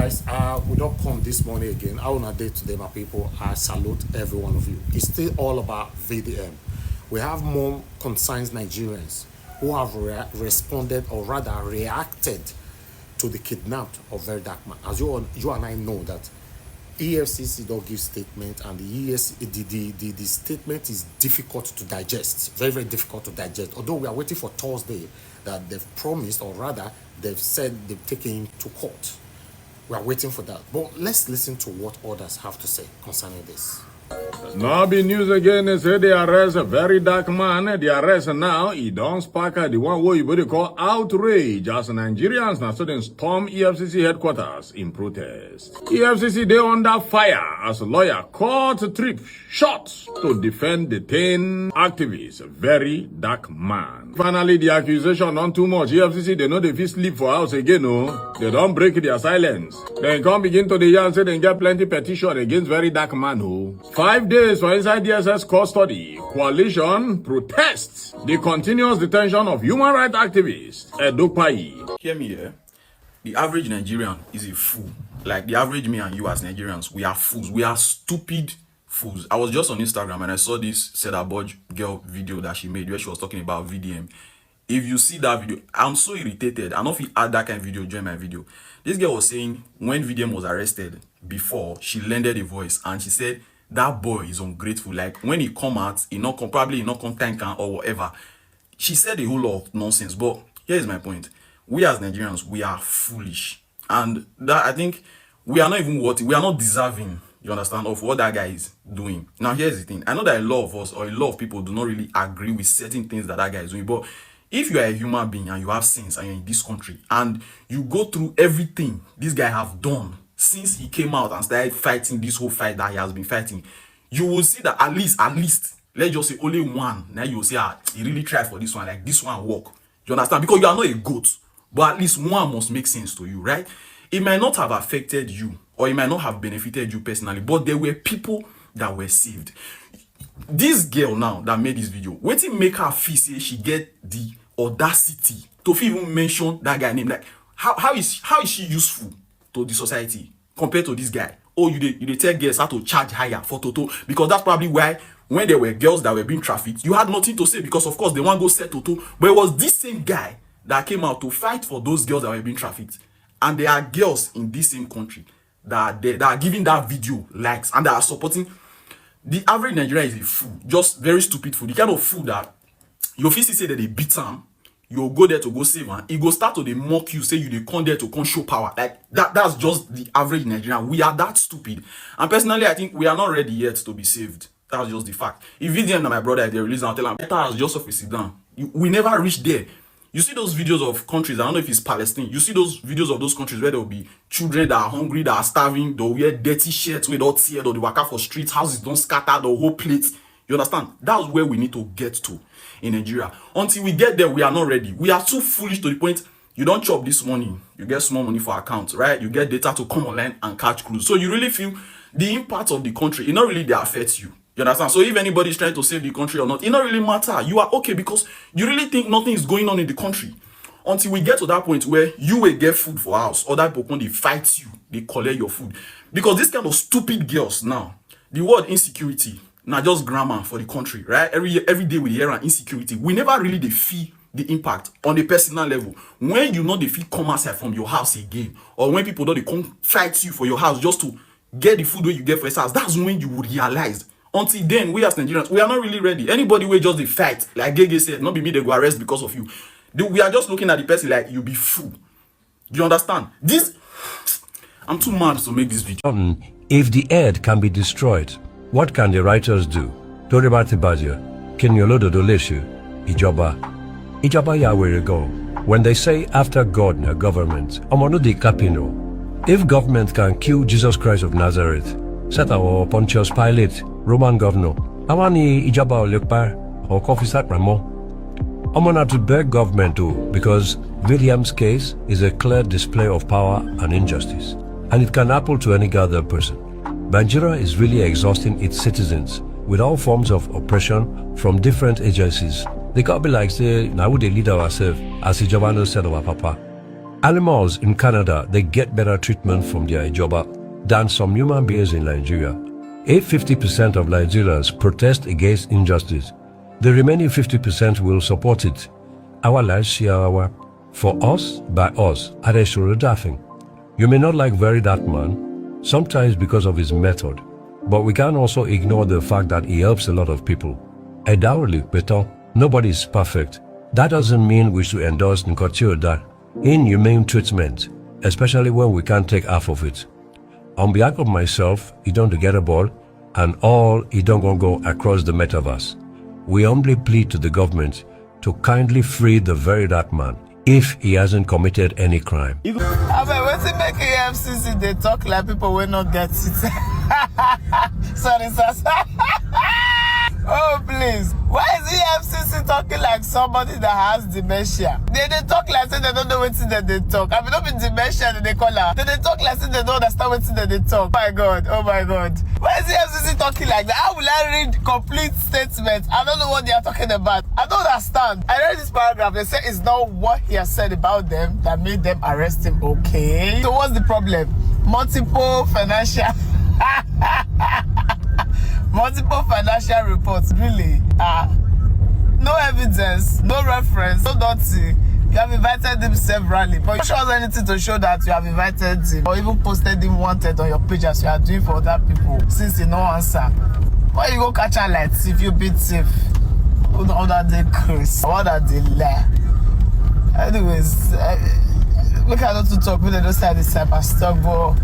guys, we don't come this morning again. I want to day today, my people. I salute every one of you. It's still all about VDM. We have more concerned Nigerians who have responded, or rather reacted, to the kidnapped of Very Dark Man. As you and I know that EFCC don't give statement, and the statement is difficult to digest, very, very difficult to digest. Although we are waiting for Thursday that they've promised, or rather they've said they've taken him to court. We are waiting for that. But let's listen to what others have to say concerning this. Now be news again. They say they arrest a Very Dark Man. The arrest now, he don't spark the one what you call outrage as Nigerians now sudden storm EFCC headquarters in protest. EFCC they under fire as a lawyer caught trip shots to defend detained activists, Very Dark Man. Finally, the accusation not too much. EFCC they know they fit sleep for house again, no. They don't break their silence. Then come begin to the yarn say they get plenty petition against Very Dark Man who. 5 days for inside DSS custody. Coalition protests the continuous detention of human rights activists at Dokpai. Hear me here. The average Nigerian is a fool. Like the average me and you as Nigerians, we are fools. We are stupid fools. I was just on Instagram and I saw this Sedaboj girl video that she made where she was talking about VDM. If you see that video, I'm so irritated. I don't know if you add that kind of video during my video. This girl was saying when VDM was arrested before, she lended a voice and she said that boy is ungrateful. Like when he come out, probably not content or whatever. She said a whole lot of nonsense. But here's my point: we as Nigerians, we are foolish, and that I think we are not even worthy. We are not deserving. You understand of what that guy is doing. Now here's the thing: I know that a lot of us or a lot of people do not really agree with certain things that guy is doing, but if you are a human being and you have sins and you're in this country and you go through everything this guy have done since he came out and started fighting this whole fight that he has been fighting, you will see that at least, let's just say only one. Now you will say, he really tried for this one, like this one work. You understand? Because you are not a goat, but at least one must make sense to you, right? It might not have affected you or it might not have benefited you personally, but there were people that were saved. This girl now that made this video, waiting make her feel say she get the audacity to even mention that guy name. Like how is she useful to the society compared to this guy? Oh, you tell girls how to charge higher for Toto, because that's probably why when there were girls that were being trafficked, you had nothing to say, because of course they want to go set Toto. But it was this same guy that came out to fight for those girls that were being trafficked, and there are girls in this same country that are giving that video likes and that are supporting. The average Nigerian is a fool, just very stupid fool. The kind of fool that you officially say that they beat him, you go there to go save him, he go start to they mock you, say you they come there to come show power. Like that's just the average Nigerian. We are that stupid. And personally, I think we are not ready yet to be saved. That's just the fact. If VDM and my brother, if they release and tell him, better as Joseph is sit down. We never reach there. You see those videos of countries, I don't know if it's Palestine, you see those videos of those countries where there will be children that are hungry, that are starving, they'll wear dirty shirts without tear, or they work out for streets, houses don't scatter, the whole plate. You understand? That's where we need to get to in Nigeria. Until we get there, we are not ready. We are too foolish to the point, you don't chop this money, you get small money for account, right? You get data to come online and catch cruise. So you really feel the impact of the country, it not really they affect you. You understand? So if anybody's trying to save the country or not, it not really matter. You are okay because you really think nothing is going on in the country. Until we get to that point where you will get food for house, other people when they fight you, they collect your food. Because this kind of stupid girls now, the word insecurity, not just grammar for the country, right? Every day we hear an insecurity. We never really feel the impact on the personal level. When you know they feel come outside from your house again, or when people don't they come fight you for your house just to get the food where you get for your house, that's when you would realize. Until then, we as Nigerians, we are not really ready. Anybody will just the fight, like Gege said, not be me they go arrest because of you. We are just looking at the person like you be fool. You understand? This, I'm too mad to make this video. If the ad can be destroyed, what can the writers do? Toribati Badia, Kenyolodo Doleshu, Ijaba Yahweh go. When they say after God, na government, Omonudi Capino. If government can kill Jesus Christ of Nazareth, set our Pontius Pilate, Roman governor, Awani Ijaba Olekbar, or Kofi Sakramo. I'm on to beg government too, because William's case is a clear display of power and injustice, and it can appeal to any other person. Nigeria is really exhausting its citizens with all forms of oppression from different agencies. They can't be like, say, now would they lead ourselves, as Ijabano said of our papa. Animals in Canada, they get better treatment from their Ijoba than some human beings in Nigeria. If 50% of Nigerians protest against injustice, the remaining 50% will support it. Our lives share our, for us, by us, Adeshuro. You may not like Very Dark Man, sometimes because of his method, but we can also ignore the fact that he helps a lot of people. Undoubtedly, better, nobody is perfect. That doesn't mean we should endorse that inhumane treatment, especially when we can't take half of it. On behalf of myself, you don't get a ball, and all you don't go across the metaverse. We humbly plead to the government to kindly free the Very Dark Man if he hasn't committed any crime. I mean, what's it make EFCC? They talk like people will not get it. Sorry, sir. Oh, please. Why is EFCC talking like somebody that has dementia? They talk like say they don't know what they talk. I mean, not be dementia that they call her. They talk like say they don't understand what they talk. Oh my God. Why is EFCC talking like that? How will I read complete statements? I don't know what they are talking about. I don't understand. I read this paragraph. They say it's not what he has said about them that made them arrest him. Okay. So what's the problem? Multiple financial... Multiple financial reports, really. No evidence, no reference, no nothing. You have invited him severally, but you show us anything to show that you have invited him or even posted him wanted on your page as you are doing for other people since you no answer. Why you go catch her like thief? You beat thief. What are they curse? What are they lie? Anyways, we cannot talk with the side this type of stuff, but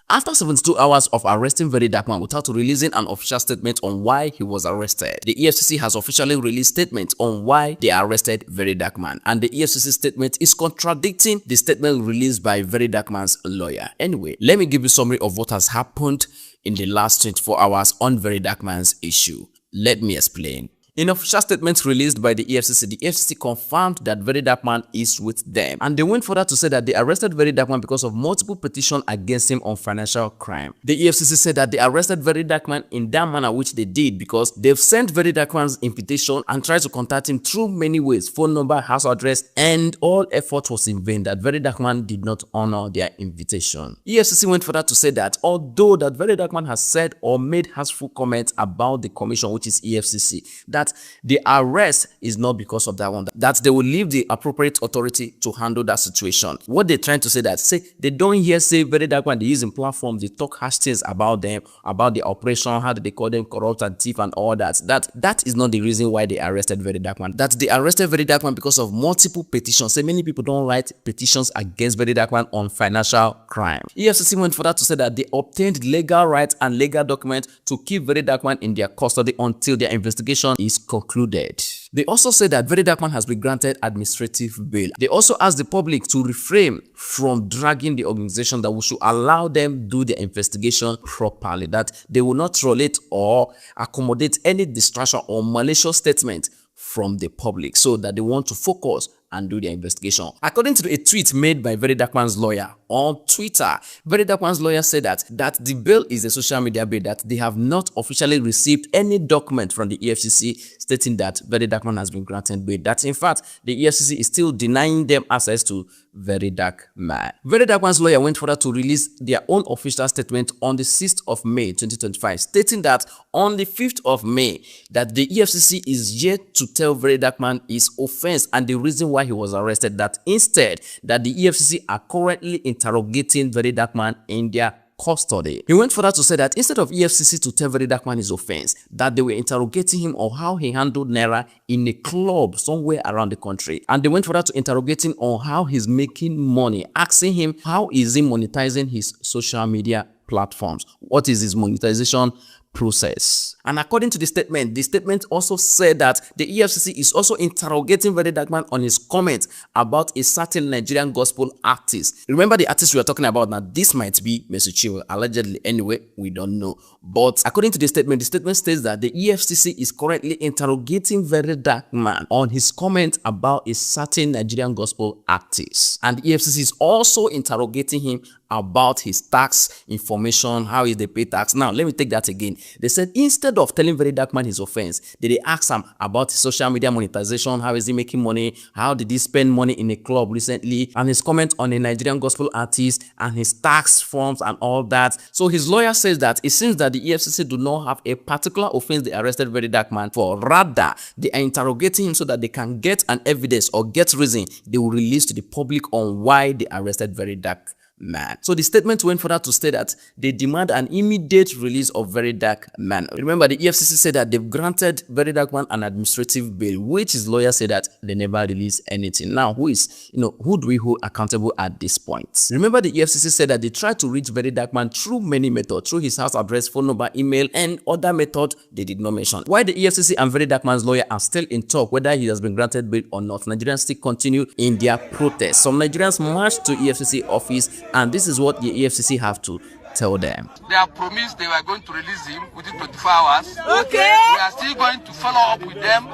after 72 hours of arresting Very Dark Man without releasing an official statement on why he was arrested, the EFCC has officially released statements on why they arrested Very Dark Man, and the EFCC statement is contradicting the statement released by Very Dark Man's lawyer. Anyway, let me give you a summary of what has happened in the last 24 hours on Very Dark Man's issue. Let me explain. In official statements released by the EFCC confirmed that Very Dark Man is with them, and they went further to say that they arrested Very Dark Man because of multiple petitions against him on financial crime. The EFCC said that they arrested Very Dark Man in that manner which they did because they've sent Very Dark Man's invitation and tried to contact him through many ways, phone number, house address, and all effort was in vain, that Very Dark Man did not honor their invitation. EFCC went further to say that although that Very Dark Man has said or made harmful comments about the commission, which is EFCC, that the arrest is not because of that one, that they will leave the appropriate authority to handle that situation. What they're trying to say that, say, they don't hear say Very Dark Man, they use in platforms, they talk harsh things about them, about the operation, how do they call them corrupt and thief and all that. That is not the reason why they arrested Very Dark Man. That they arrested Very Dark Man because of multiple petitions. Say many people don't write petitions against Very Dark Man on financial crime. EFCC went further to say that they obtained legal rights and legal documents to keep Very Dark Man in their custody until their investigation is concluded. They also said that Very Dark Man has been granted administrative bail. They also asked the public to refrain from dragging the organization, that we should allow them do their investigation properly, that they will not tolerate or accommodate any distraction or malicious statement from the public, so that they want to focus and do their investigation. According to a tweet made by Very Dark Man's lawyer on Twitter, Very Dark Man's lawyer said that the bail is a social media bail, that they have not officially received any document from the EFCC stating that Very Dark Man has been granted bail. That in fact, the EFCC is still denying them access to Very Dark Man. Very Dark Man's lawyer went further to release their own official statement on the 6th of May 2025, stating that on the 5th of May, that the EFCC is yet to tell Very Dark Man his offense and the reason why he was arrested, that instead that the EFCC are currently interrogating Very Dark Man in their custody. He went further to say that instead of EFCC to tell Very Dark Man his offense, that they were interrogating him on how he handled Naira in a club somewhere around the country. And they went further to interrogate him on how he's making money, asking him how is he monetizing his social media platforms. What is his monetization process? And according to the statement also said that the EFCC is also interrogating Very Dark Man on his comment about a certain Nigerian gospel artist. Remember the artist we are talking about now? This might be Mercy Chinwo, allegedly. Anyway, we don't know. But according to the statement states that the EFCC is currently interrogating Very Dark Man on his comment about a certain Nigerian gospel artist. And the EFCC is also interrogating him about his tax information, how is they pay tax. Now, let me take that again. They said instead of telling Very Dark Man his offense, they asked him about his social media monetization, how is he making money, how did he spend money in a club recently, and his comment on a Nigerian gospel artist, and his tax forms and all that. So his lawyer says that it seems that the EFCC do not have a particular offense they arrested Very Dark Man for. Rather, they are interrogating him so that they can get an evidence or get reason they will release to the public on why they arrested Very Dark Man. So the statement went further to state that they demand an immediate release of Very Dark Man. Remember, the EFCC said that they've granted Very Dark Man an administrative bail, which his lawyer said that they never released anything. Now, who do we hold accountable at this point? Remember, the EFCC said that they tried to reach Very Dark Man through many methods, through his house address, phone number, email, and other methods they did not mention. While the EFCC and Very Dark Man's lawyer are still in talk whether he has been granted bail or not, Nigerians still continue in their protest. Some Nigerians marched to EFCC office, and this is what the EFCC have to tell them. They have promised they were going to release him within 24 hours. Okay. We are still going to follow up with them.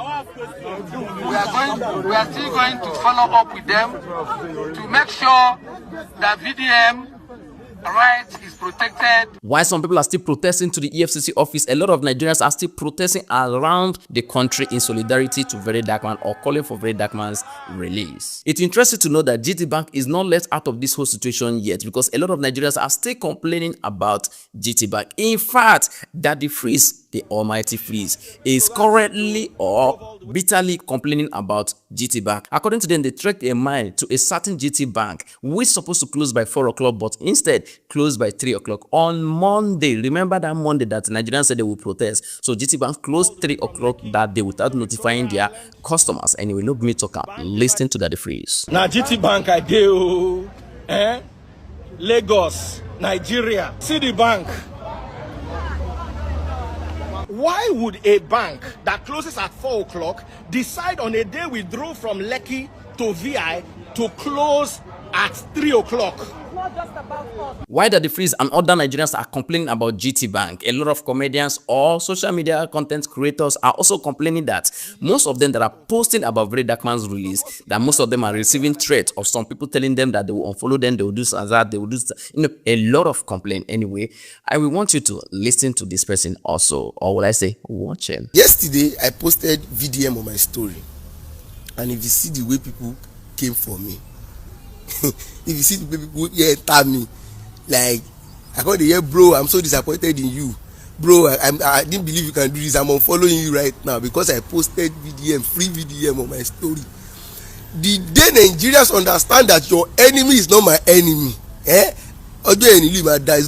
We are still going to follow up with them to make sure that VDM rights is protected. While some people are still protesting to the EFCC office, a lot of Nigerians are still protesting around the country in solidarity to Very Dark Man or calling for Very Dark Man's release. It's interesting to know that GT Bank is not let out of this whole situation yet, because a lot of Nigerians are still complaining about GT Bank. In fact, Daddy Freeze, the almighty Freeze, is currently or bitterly complaining about GT Bank. According to them, they tracked a mile to a certain GT Bank, which is supposed to close by 4 o'clock, but instead closed by 3 o'clock on Monday. Remember that Monday that Nigerians said they will protest. So GT Bank closed 3 o'clock that day without notifying their customers. Anyway, look me talk out. Listen to Daddy Freeze. Now GT Bank I do, Lagos, Nigeria, City Bank. Why would a bank that closes at 4 o'clock decide on a day we drove from Lekki to VI to close at 3 o'clock? Why Daddy Freeze and other Nigerians are complaining about GT Bank? A lot of comedians or social media content creators are also complaining that most of them that are posting about Very Dark Man's release, that most of them are receiving threats of some people telling them that they will unfollow them, they will do that, they will do a lot of complaint. Anyway, I will want you to listen to this person also, or will I say watch him. Yesterday I posted VDM on my story, and if you see the way people came for me, if you see the people tell me, like, I got the year, bro, I'm so disappointed in you, bro. I didn't believe you can do this. I'm unfollowing you right now because I posted VDM, free VDM on my story. The day Nigerians understand that your enemy is not my enemy, is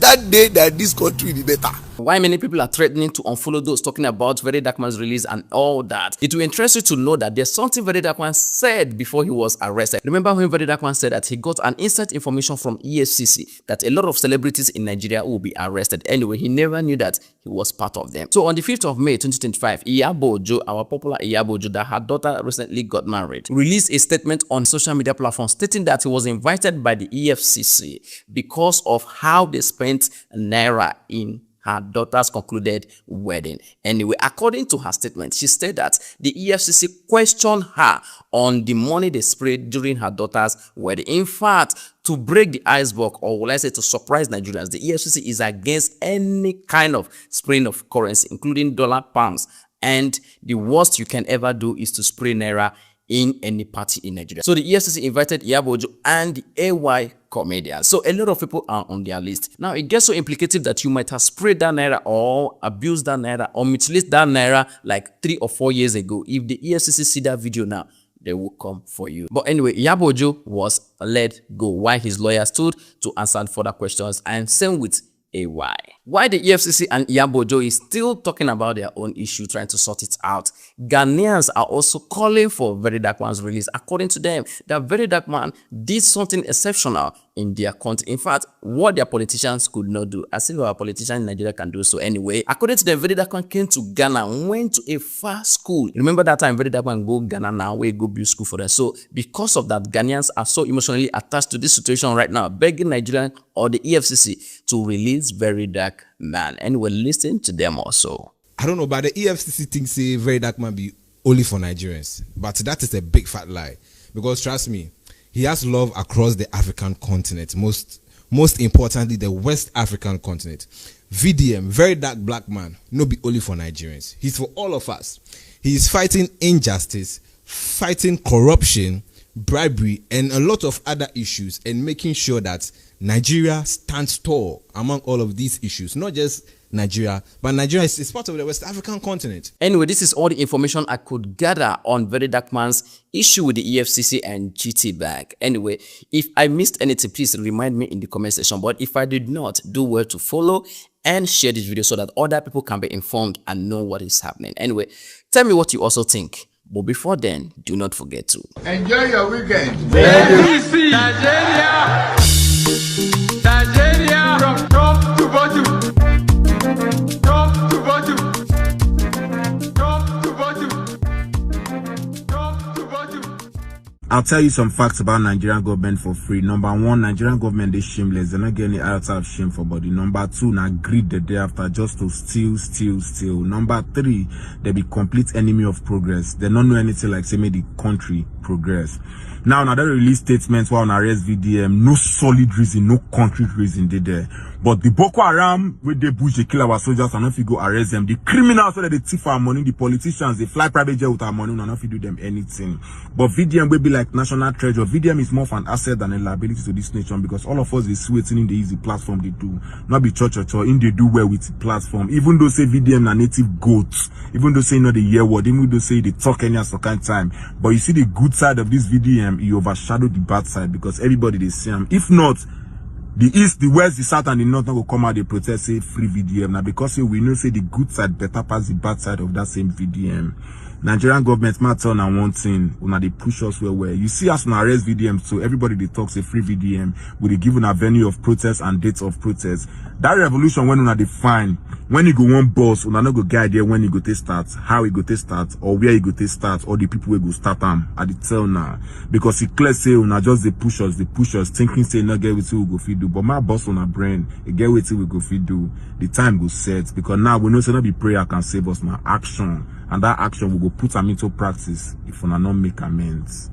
that day that this country will be better. Why many people are threatening to unfollow those talking about Very Dark Man's release and all that. It will interest you to know that there's something Very Dark Man said before he was arrested. Remember when Very Dark Man said that he got an inside information from EFCC that a lot of celebrities in Nigeria will be arrested. Anyway, he never knew that he was part of them. So on the 5th of May 2025, Iyabo Ojo, our popular Iyabo Ojo, that her daughter recently got married, released a statement on social media platforms stating that he was invited by the EFCC because of how they spent Naira in her daughter's concluded wedding. Anyway, according to her statement, she said that the EFCC questioned her on the money they sprayed during her daughter's wedding. In fact, to break the iceberg, or will I say to surprise Nigerians, the EFCC is against any kind of spraying of currency, including dollar, pounds, and the worst you can ever do is to spray Naira in any party in Nigeria. So the EFCC invited Iyabo Ojo and the AY comedians. So a lot of people are on their list. Now it gets so implicative that you might have sprayed that Naira or abused that Naira or mutilate that Naira like 3 or 4 years ago. If the EFCC see that video now, they will come for you. But anyway, Iyabo Ojo was let go while his lawyer stood to answer further questions, and same with AY. Why the EFCC and Iyabo Ojo is still talking about their own issue, trying to sort it out, Ghanaians are also calling for Very Dark Man's release. According to them, that Very Dark Man did something exceptional in their country. In fact, what their politicians could not do, as if our politicians in Nigeria can do so anyway. According to them, Very Dark Man came to Ghana, went to a far school. Remember that time Very Dark Man go Ghana, now we go build school for them. So because of that, Ghanaians are so emotionally attached to this situation right now, begging Nigeria or the EFCC to release Very Dark Man. And we're listening to them also. I don't know, but the EFCC thinks say Very Dark Man be only for Nigerians. But that is a big fat lie. Because trust me, he has love across the African continent. Most most importantly, the West African continent. VDM, very dark black man, no be only for Nigerians. He's for all of us. He is fighting injustice, fighting corruption, bribery, and a lot of other issues, and making sure that Nigeria stands tall among all of these issues. Not just Nigeria, but Nigeria is part of the West African continent. Anyway, this is all the information I could gather on Very Dark Man's issue with the EFCC and GT bag. Anyway, if I missed anything, please remind me in the comment section. But if I did not, do well to follow and share this video so that other people can be informed and know what is happening. Anyway, tell me what you also think. But before then, do not forget to enjoy your weekend. APC, Nigeria, Nigeria, from top to bottom, top to bottom, top to bottom, top to bottom. I'll tell you some facts about Nigerian government for free. Number one, Nigerian government is shameless. They're not getting any iota of shame for body. Number two, now greed the day after just to steal. Number three, they be complete enemy of progress. They don't know anything like say make the country progress. Now they release statements while on arrest VDM. No solid reason, no concrete reason they there. But the Boko Haram, where they bush, they kill our soldiers, and if you go arrest them, the criminals, where they thief our money, the politicians, they fly private jet with our money, and if you do them anything. But VDM will be like national treasure. VDM is more of an asset than a liability to this nation, because all of us is sweating in the easy platform they do. Not be church or in they do well with the platform. Even though say VDM are native goats, even though say not the year word, even though say they talk any as kind time. But you see the good side of this VDM, you overshadow the bad side, because everybody they see them. If not, the east, the west, the south, and the north will come out, they protest, say, free VDM. Now, because we know, say, the good side better pass the bad side of that same VDM. Nigerian government matter on one thing, when they push us where. You see us on arrest VDM, so everybody they talk, say, free VDM, will they give a venue of protest and dates of protest. That revolution, when they define, when you go one boss, una no go guide there when you go to start, how you go to start, or where you go to start, or the people will go start them at the tell now. Because it clear say una just they push us, thinking say not get what we go feed do. But my boss on our brain, it get what we go feed do. The time go set, because now we know say not be prayer can save us, now action. And that action we go put them into practice if we not make amends.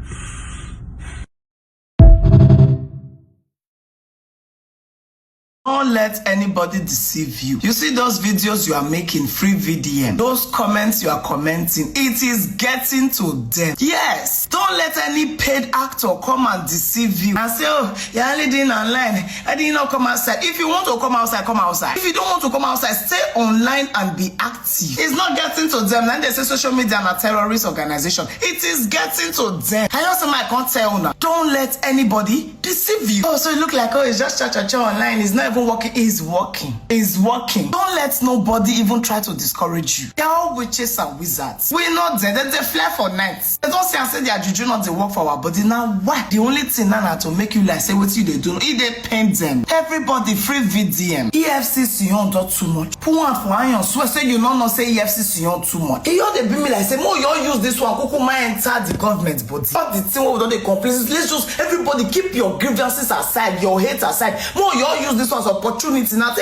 Don't let anybody deceive you. You see those videos you are making, free VDM, those comments you are commenting, it is getting to them. Yes, don't let any paid actor come and deceive you and say, oh, you're only doing online, I did not come outside. If you want to come outside, come outside. If you don't want to come outside, stay online and be active. It's not getting to them. Then they say social media and a terrorist organization. It is getting to them. I also I can't tell now. Don't let anybody deceive you. Oh, so it look like, oh, it's just cha online. It's not even working. It's working. It's working. Don't let nobody even try to discourage you. They're all witches and wizards. We're not there. They fly for nights. They don't say and say they are juju, not they work for our body. Now why? The only thing now to make you like say what you they do, if they paint them. Everybody free VDM. EFCC on not too much. Pull out for iron. Swear say you not say EFCC on too much. You all they be me like say more you all use this one. Kuku might enter the government body. Not the thing we don't they complain. Let's just everybody keep your grievances aside, your hate aside. More you all use this one as opportunity now.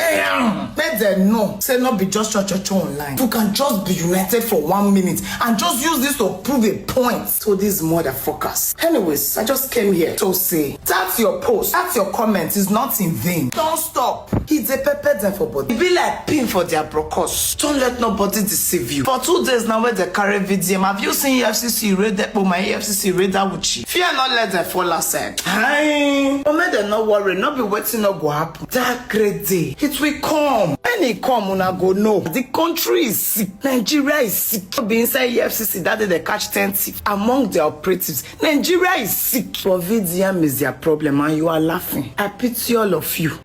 Let them know. Say not be just church online. You can just be united for 1 minute and just use this to prove a point to these motherfuckers. Anyways, I just came here to say that's your post, that's your comment is not in vain. Don't stop. It's a pepper them for body. It be like pin for their brokers. Don't let nobody deceive you. For 2 days now where they carry VDM, have you seen EFCC radar? Oh, my EFCC radar with you. Fear not let them fall aside. Aye. But make them not worry, not be waiting not go happen. That great day, it will come. When it come, when I go no. The country is sick. Nigeria is sick. Be inside EFCC that day they catch 10 thieves among the operatives. Nigeria is sick. But VDM is their problem and you are laughing. I pity all of you.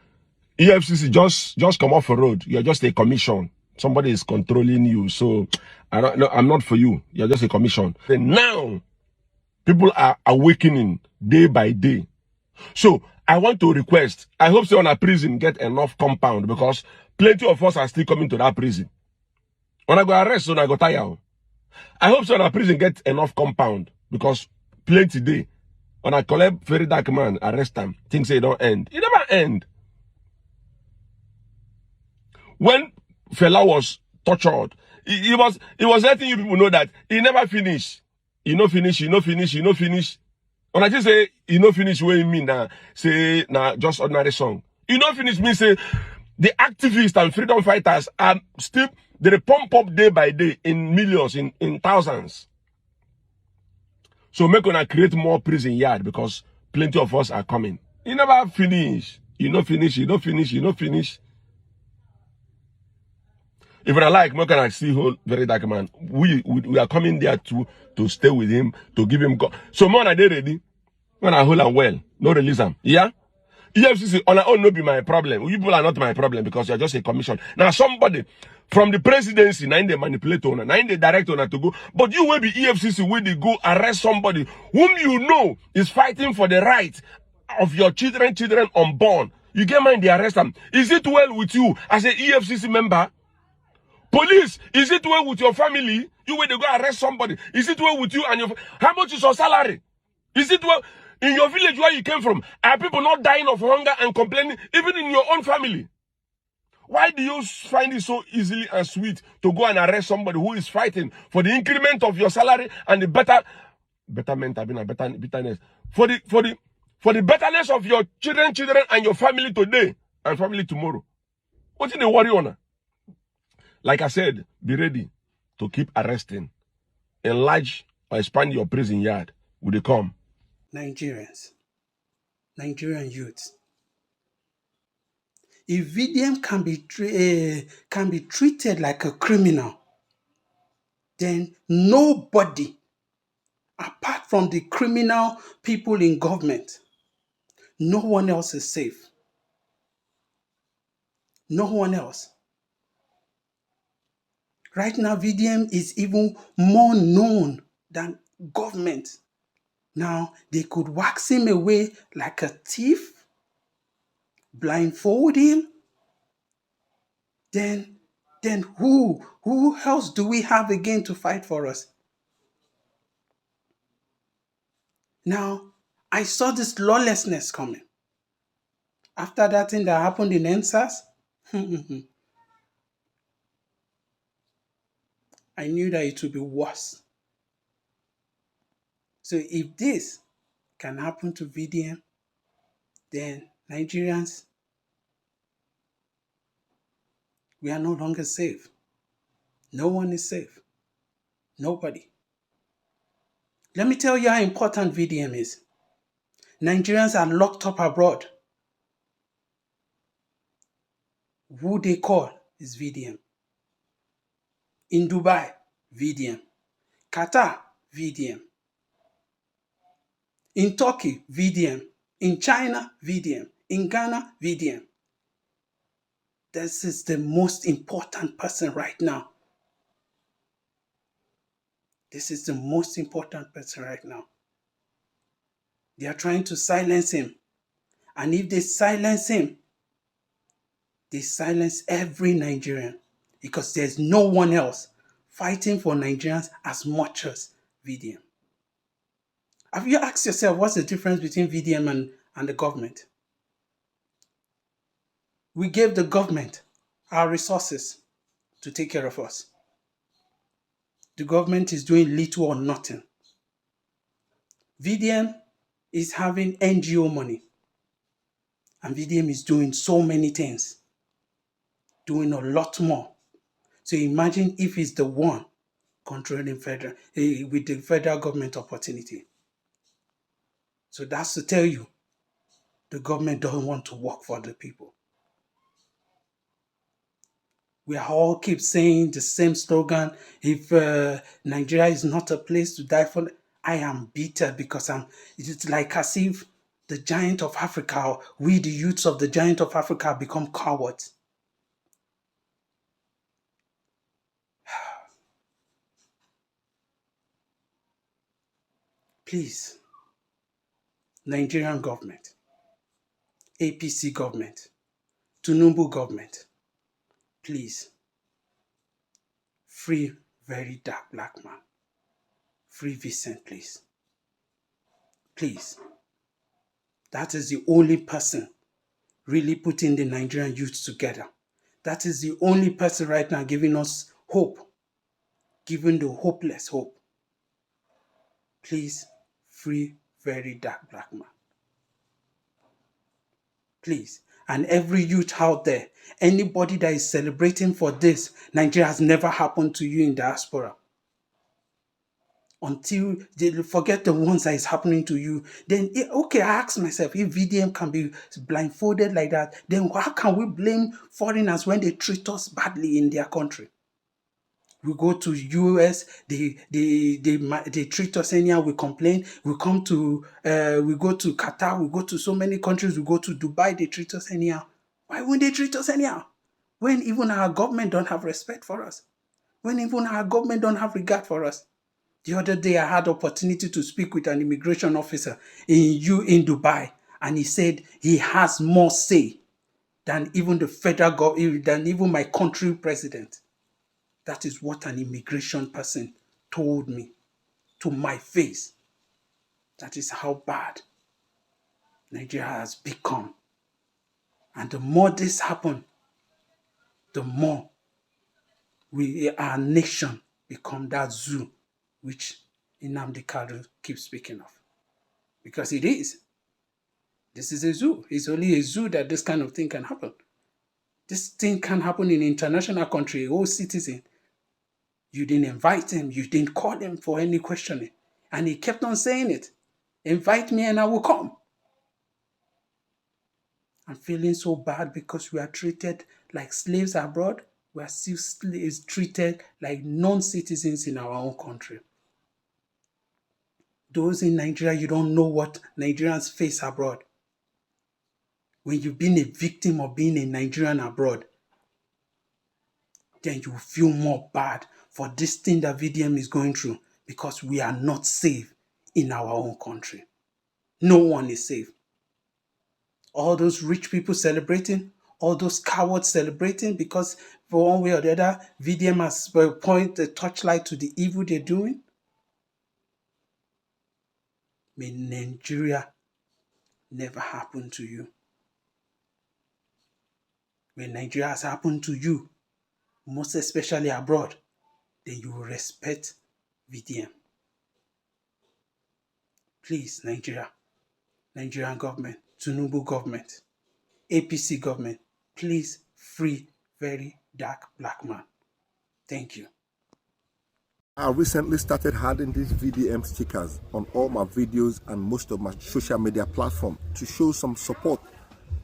EFCC just come off a road. You're just a commission. Somebody is controlling you. So I'm not for you. You're just a commission. And now people are awakening day by day. So I want to request, I hope so on a prison get enough compound, because plenty of us are still coming to that prison. When I go arrest, when I go tire. I hope so on a prison get enough compound, because plenty day. When I collect very dark man, arrest them, things say don't end. It never end. When Fela was tortured, he was letting you people know that he never finished. He no finish. When I just say he no finish, what you mean now? Say now just ordinary song. You don't finish me say the activists and freedom fighters are still, they pump up day by day in millions, in thousands. So make gonna create more prison yard because plenty of us are coming. You never finish. You don't finish, you don't finish, you don't finish. If I like, we're gonna see whole very dark man. We are coming there to stay with him, to give him. So man, are they ready? When I hold and well, no release them. Yeah. EFCC on our own no be my problem. You people are not my problem because you're just a commission. Now somebody from the presidency, now they manipulate on, now they direct on to go. But you will be EFCC where they go arrest somebody whom you know is fighting for the right of your children unborn. You get mind, they arrest them. Is it well with you as an EFCC member? Police, is it well with your family? You where they go arrest somebody. Is it well with you and your, how much is your salary? Is it well in your village where you came from? Are people not dying of hunger and complaining, even in your own family? Why do you find it so easily and sweet to go and arrest somebody who is fighting for the increment of your salary and the betterment, I mean, a betterness, for the betterness of your children and your family today and family tomorrow? What is the worry on? Like I said, be ready to keep arresting. Enlarge or expand your prison yard. Will they come? Nigerians, Nigerian youths. If VDM can be treated like a criminal, then nobody, apart from the criminal people in government, no one else is safe. No one else. Right now, VDM is even more known than government. Now, they could wax him away like a thief, blindfold him. Then who else do we have again to fight for us? Now, I saw this lawlessness coming. After that thing that happened in NSAS, I knew that it would be worse. So if this can happen to VDM, then Nigerians, we are no longer safe. No one is safe. Nobody. Let me tell you how important VDM is. Nigerians are locked up abroad. Who they call is VDM. In Dubai, VDM. Qatar, VDM. In Turkey, VDM. In China, VDM. In Ghana, VDM. This is the most important person right now. This is the most important person right now. They are trying to silence him. And if they silence him, they silence every Nigerian. Because there's no one else fighting for Nigerians as much as VDM. Have you asked yourself what's the difference between VDM and the government? We gave the government our resources to take care of us. The government is doing little or nothing. VDM is having NGO money. And VDM is doing so many things. Doing a lot more. So imagine if he's the one controlling with the federal government opportunity. So that's to tell you, the government doesn't want to work for the people. We all keep saying the same slogan, if Nigeria is not a place to die for, I am bitter because it's like as if the giant of Africa, or we the youths of the giant of Africa become cowards. Please, Nigerian government, APC government, Tinubu government, please, free very dark black man. Free Vincent, please. Please. That is the only person really putting the Nigerian youth together. That is the only person right now giving us hope. Giving the hopeless hope. Please, free very dark black man. Please. And every youth out there, anybody that is celebrating for this, Nigeria has never happened to you in diaspora. Until they forget the ones that is happening to you, then okay, I ask myself, if VDM can be blindfolded like that, then how can we blame foreigners when they treat us badly in their country? We go to US, they treat us anyhow, we complain. We come to we go to Qatar, we go to so many countries, we go to Dubai, they treat us anyhow. Why wouldn't they treat us anyhow? When even our government don't have respect for us. When even our government don't have regard for us. The other day, I had opportunity to speak with an immigration officer in Dubai, and he said he has more say than even the federal government, than even my country president. That is what an immigration person told me to my face. That is how bad Nigeria has become. And the more this happens, the more our nation become that zoo which Nnamdi Kanu keeps speaking of. Because it is. This is a zoo. It's only a zoo that this kind of thing can happen. This thing can happen in international country, a citizen. You didn't invite him. You didn't call him for any questioning. And he kept on saying it. Invite me and I will come. I'm feeling so bad because we are treated like slaves abroad. We are still treated like non-citizens in our own country. Those in Nigeria, you don't know what Nigerians face abroad. When you've been a victim of being a Nigerian abroad, then you feel more bad for this thing that VDM is going through, because we are not safe in our own country. No one is safe. All those rich people celebrating, all those cowards celebrating because for one way or the other, VDM has pointed the torchlight to the evil they're doing. May Nigeria never happen to you. When Nigeria has happened to you, most especially abroad, then you will respect VDM. Please, Nigerian government, Tinubu government, APC government, please free Very Dark Black Man. Thank you. I recently started adding these VDM stickers on all my videos and most of my social media platforms to show some support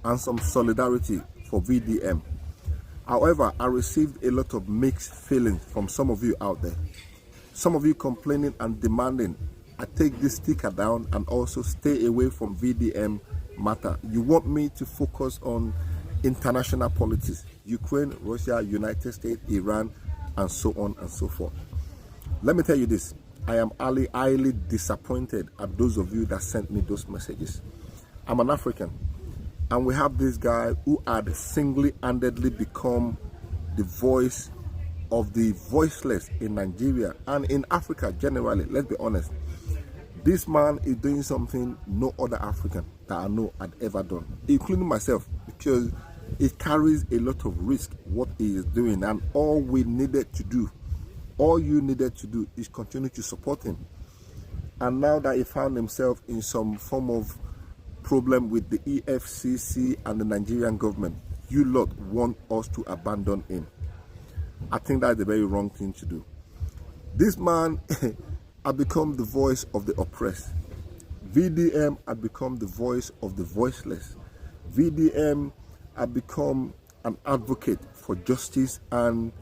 and some solidarity for VDM. However, I received a lot of mixed feelings from some of you out there. Some of you complaining and demanding I take this sticker down and also stay away from VDM matter. You want me to focus on international politics, Ukraine, Russia, United States, Iran, and so on and so forth. Let me tell you this, I am highly disappointed at those of you that sent me those messages. I'm an African, and we have this guy who had single-handedly become the voice of the voiceless in Nigeria and in Africa generally. Let's be honest. This man is doing something no other African that I know had ever done, including myself, because it carries a lot of risk what he is doing, and all we needed to do, all you needed to do is continue to support him. And now that he found himself in some form of problem with the EFCC and the Nigerian government, you lot want us to abandon him. I think that's a very wrong thing to do. This man had become the voice of the oppressed. VDM had become the voice of the voiceless. VDM had become an advocate for justice and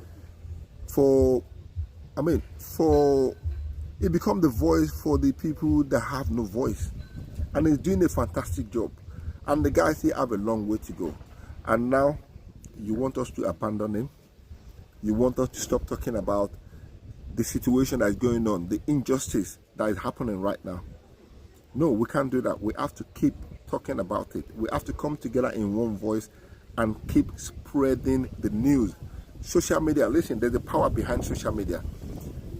he become the voice for the people that have no voice. And he's doing a fantastic job. And the guys here have a long way to go. And now, you want us to abandon him? You want us to stop talking about the situation that is going on, the injustice that is happening right now? No, we can't do that. We have to keep talking about it. We have to come together in one voice and keep spreading the news. Social media, listen, there's a power behind social media.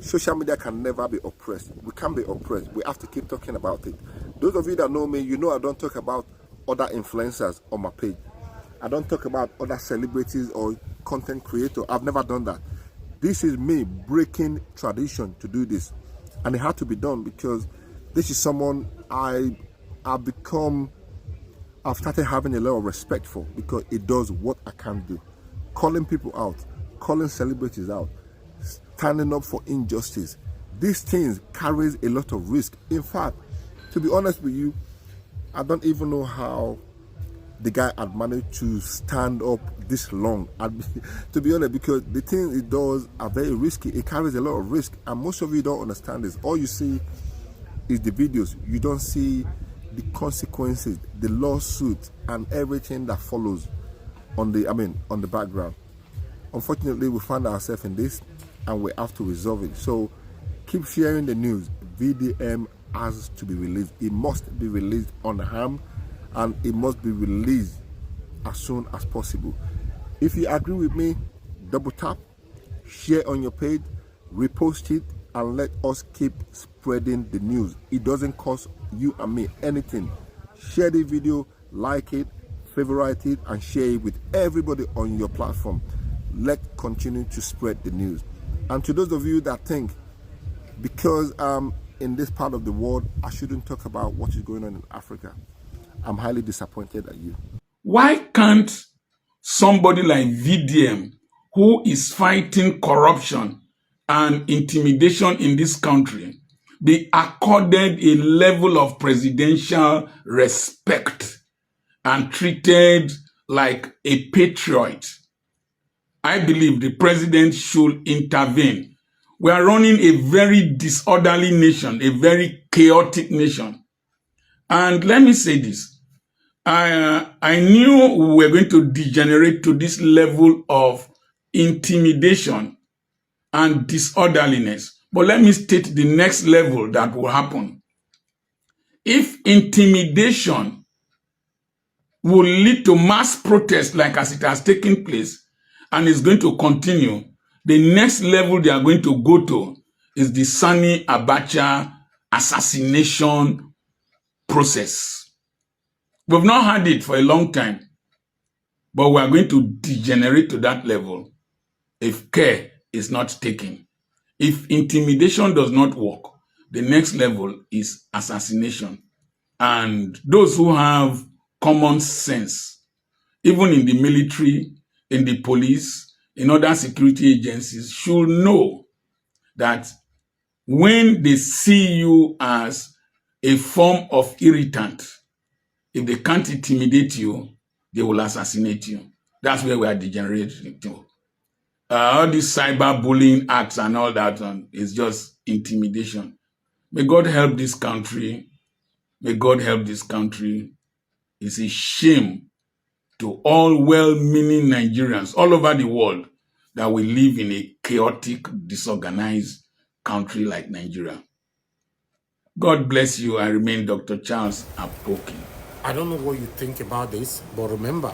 Social media can never be oppressed. We can't be oppressed. We have to keep talking about it. Those of you that know me, you know I don't talk about other influencers on my page. I don't talk about other celebrities or content creators. I've never done that. This is me breaking tradition to do this. And it had to be done because this is someone I've become I've started having a lot of respect for, because it does what I can't do. Calling people out, calling celebrities out, standing up for injustice. These things carries a lot of risk. In fact, to be honest with you, I don't even know how the guy had managed to stand up this long. To be honest, because the things it does are very risky. It carries a lot of risk, and most of you don't understand this. All you see is the videos. You don't see the consequences, the lawsuit, and everything that follows on the background. Unfortunately, we find ourselves in this, and we have to resolve it. So keep sharing the news. VDM has to be released. It must be released unharmed, and it must be released as soon as possible. If you agree with me, double tap, share on your page, repost it, and let us keep spreading the news. It doesn't cost you and me anything. Share the video, like it, favorite it, and share it with everybody on your platform. Let's continue to spread the news. And to those of you that think, because in this part of the world, I shouldn't talk about what is going on in Africa, I'm highly disappointed at you. Why can't somebody like VDM, who is fighting corruption and intimidation in this country, be accorded a level of presidential respect and treated like a patriot? I believe the president should intervene. We are running a very disorderly nation, a very chaotic nation. And let me say this. I knew we were going to degenerate to this level of intimidation and disorderliness. But let me state the next level that will happen. If intimidation will lead to mass protest like as it has taken place and is going to continue, the next level they are going to go to is the Sani Abacha assassination process. We've not had it for a long time, but we are going to degenerate to that level if care is not taken. If intimidation does not work, the next level is assassination. And those who have common sense, even in the military, in the police, in other security agencies, should know that when they see you as a form of irritant, if they can't intimidate you, they will assassinate you. That's where we are degenerating to. All these cyberbullying acts and all that is just intimidation. May God help this country. May God help this country. It's a shame to all well-meaning Nigerians all over the world that we live in a chaotic, disorganized country like Nigeria. God bless you. I remain Dr. Charles Apokin. I don't know what you think about this, but remember,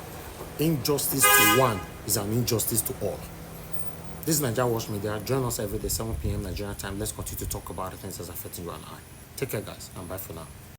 injustice to one is an injustice to all. This is Nigeria Watch Media. Join us every day, 7 p.m. Nigerian time. Let's continue to talk about the things that's affecting you and I. Take care, guys, and bye for now.